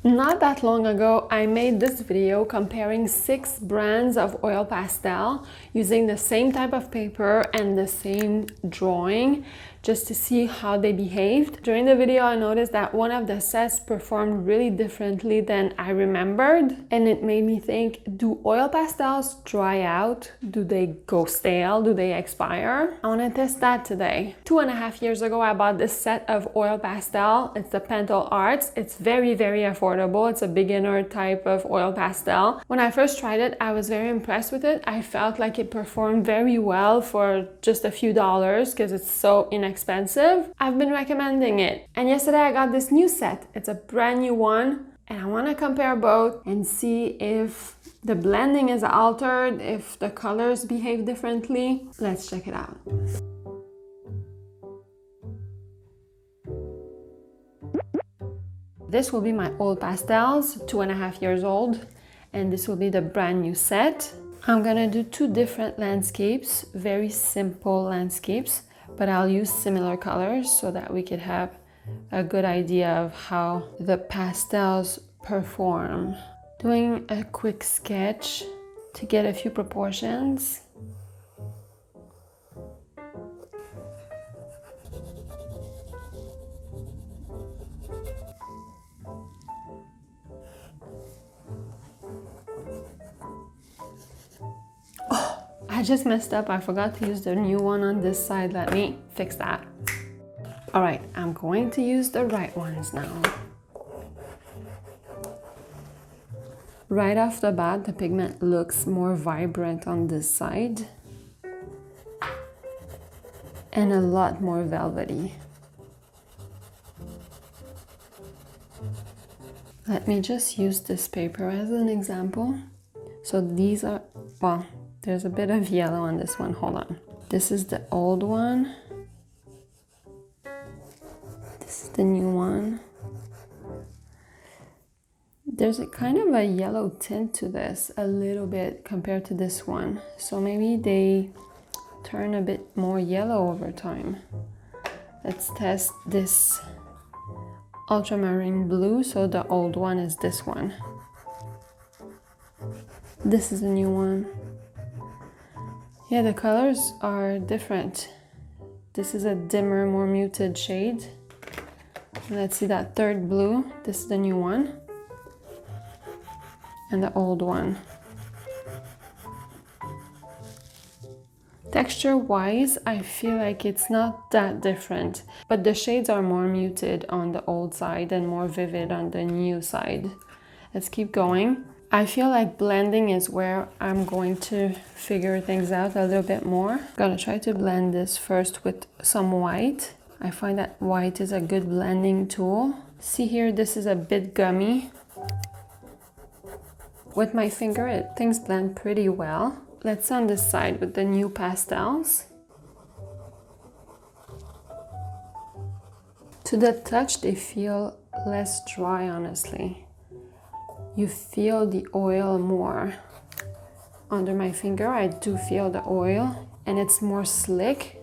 Not that long ago, I made this video comparing 6 brands of oil pastel using the same type of paper and the same drawing just to see how they behaved. During the video, I noticed that one of the sets performed really differently than I remembered, and it made me think, do oil pastels dry out? Do they go stale? Do they expire? I want to test that today. 2.5 years ago, I bought this set of oil pastel. It's the Pastels Arts. It's very, very affordable. It's a beginner type of oil pastel. When I first tried it, I was very impressed with it. I felt like it performed very well for just a few dollars because it's so inexpensive. I've been recommending it. And yesterday I got this new set. It's a brand new one. And I want to compare both and see if the blending is altered, if the colors behave differently. Let's check it out. This will be my old pastels, 2.5 years old, and this will be the brand new set. I'm gonna do 2 different landscapes, very simple landscapes, but I'll use similar colors so that we could have a good idea of how the pastels perform. Doing a quick sketch to get a few proportions. I just messed up. I forgot to use the new one on this side. Let me fix that. All right, I'm going to use the right ones now. Right off the bat, the pigment looks more vibrant on this side and a lot more velvety. Let me just use this paper as an example. So these are, well, there's a bit of yellow on this one. Hold on. This is the old one. This is the new one. There's a kind of a yellow tint to this, a little bit compared to this one. So maybe they turn a bit more yellow over time. Let's test this ultramarine blue. So the old one is this one. This is a new one. Yeah, the colors are different. This is a dimmer, more muted shade. Let's see that third blue. This is the new one. And the old one. Texture-wise, I feel like it's not that different, but the shades are more muted on the old side and more vivid on the new side. Let's keep going. I feel like blending is where I'm going to figure things out a little bit more. I'm gonna try to blend this first with some white. I find that white is a good blending tool. See here, this is a bit gummy. With my finger, things blend pretty well. Let's on this side with the new pastels. To the touch, they feel less dry, honestly. You feel the oil more. Under my finger, I do feel the oil, and it's more slick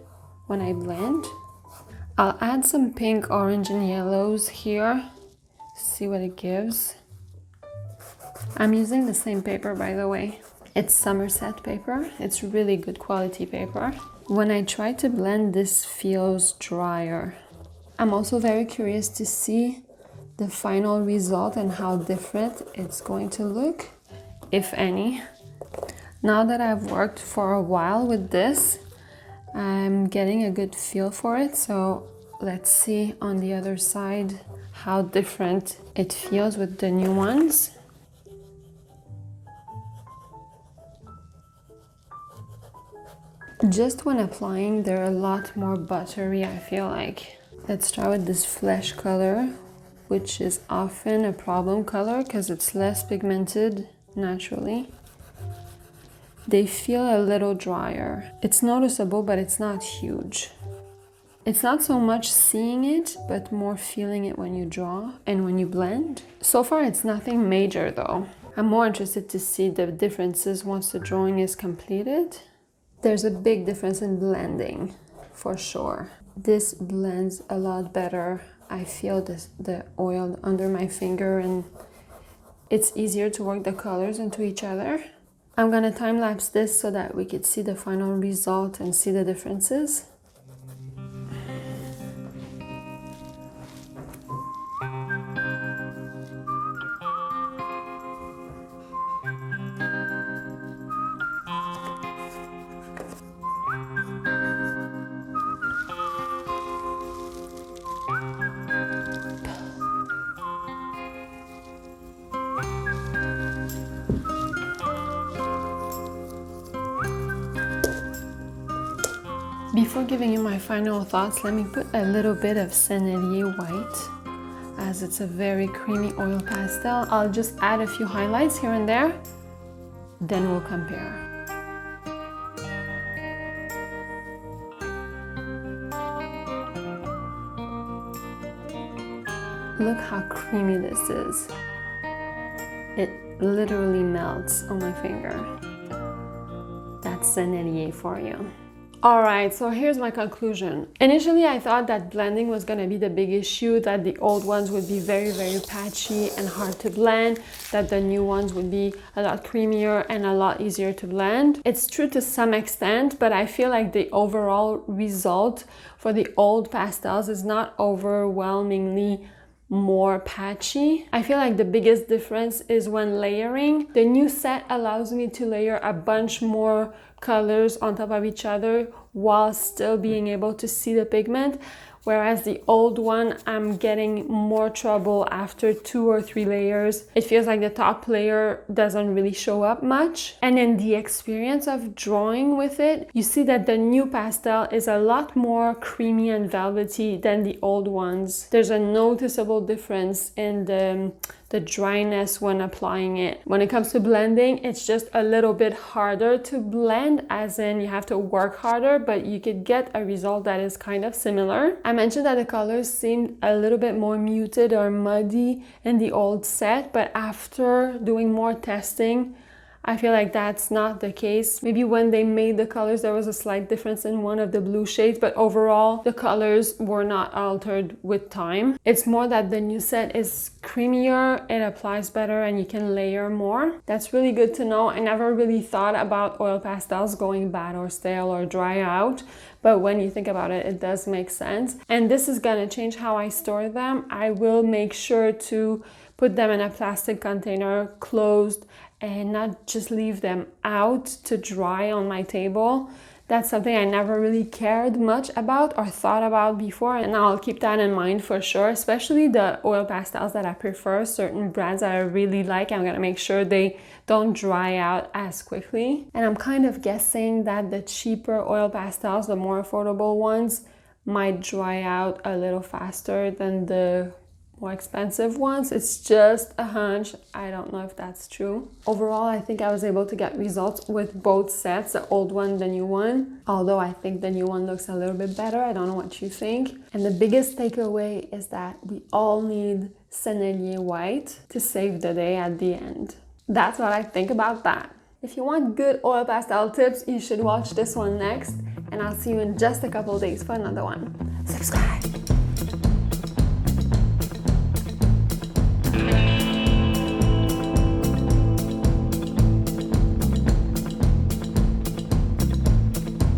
when I blend. I'll add some pink, orange, and yellows here. See what it gives. I'm using the same paper, by the way. It's Somerset paper. It's really good quality paper. When I try to blend, this feels drier. I'm also very curious to see the final result and how different it's going to look, if any. Now that I've worked for a while with this, I'm getting a good feel for it. So let's see on the other side how different it feels with the new ones. Just when applying, they're a lot more buttery, I feel like. Let's try with this flesh color, which is often a problem color because it's less pigmented naturally. They feel a little drier. It's noticeable, but it's not huge. It's not so much seeing it, but more feeling it when you draw and when you blend. So far, it's nothing major though. I'm more interested to see the differences once the drawing is completed. There's a big difference in blending, for sure. This blends a lot better. I feel the oil under my finger and it's easier to work the colors into each other. I'm gonna time-lapse this so that we could see the final result and see the differences. Before giving you my final thoughts, let me put a little bit of Syndia white, as it's a very creamy oil pastel. I'll just add a few highlights here and there, then we'll compare. Look how creamy this is. It literally melts on my finger. That's Syndia for you. Alright, so here's my conclusion. Initially, I thought that blending was gonna be the big issue, that the old ones would be very, very patchy and hard to blend, that the new ones would be a lot creamier and a lot easier to blend. It's true to some extent, but I feel like the overall result for the old pastels is not overwhelmingly more patchy. I feel like the biggest difference is when layering. The new set allows me to layer a bunch more colors on top of each other while still being able to see the pigment, whereas the old one, I'm getting more trouble after 2 or 3 layers. It feels like the top layer doesn't really show up much. And in the experience of drawing with it, you see that the new pastel is a lot more creamy and velvety than the old ones. There's a noticeable difference in the dryness when applying it. When it comes to blending, it's just a little bit harder to blend, as in you have to work harder, but you could get a result that is kind of similar. I mentioned that the colors seemed a little bit more muted or muddy in the old set, but after doing more testing, I feel like that's not the case. Maybe when they made the colors, there was a slight difference in one of the blue shades, but overall, the colors were not altered with time. It's more that the new set is creamier, it applies better, and you can layer more. That's really good to know. I never really thought about oil pastels going bad or stale or dry out, but when you think about it, it does make sense. And this is gonna change how I store them. I will make sure to put them in a plastic container, closed, and not just leave them out to dry on my table. That's something I never really cared much about or thought about before, and I'll keep that in mind for sure, especially the oil pastels that I prefer, certain brands that I really like. I'm gonna make sure they don't dry out as quickly. And I'm kind of guessing that the cheaper oil pastels, the more affordable ones, might dry out a little faster than the more expensive ones. It's just a hunch. I don't know if that's true. Overall, I think I was able to get results with both sets, the old one, the new one. Although I think the new one looks a little bit better. I don't know what you think. And the biggest takeaway is that we all need Syndia white to save the day at the end. That's what I think about that. If you want good oil pastel tips, you should watch this one next. And I'll see you in just a couple of days for another one. Subscribe.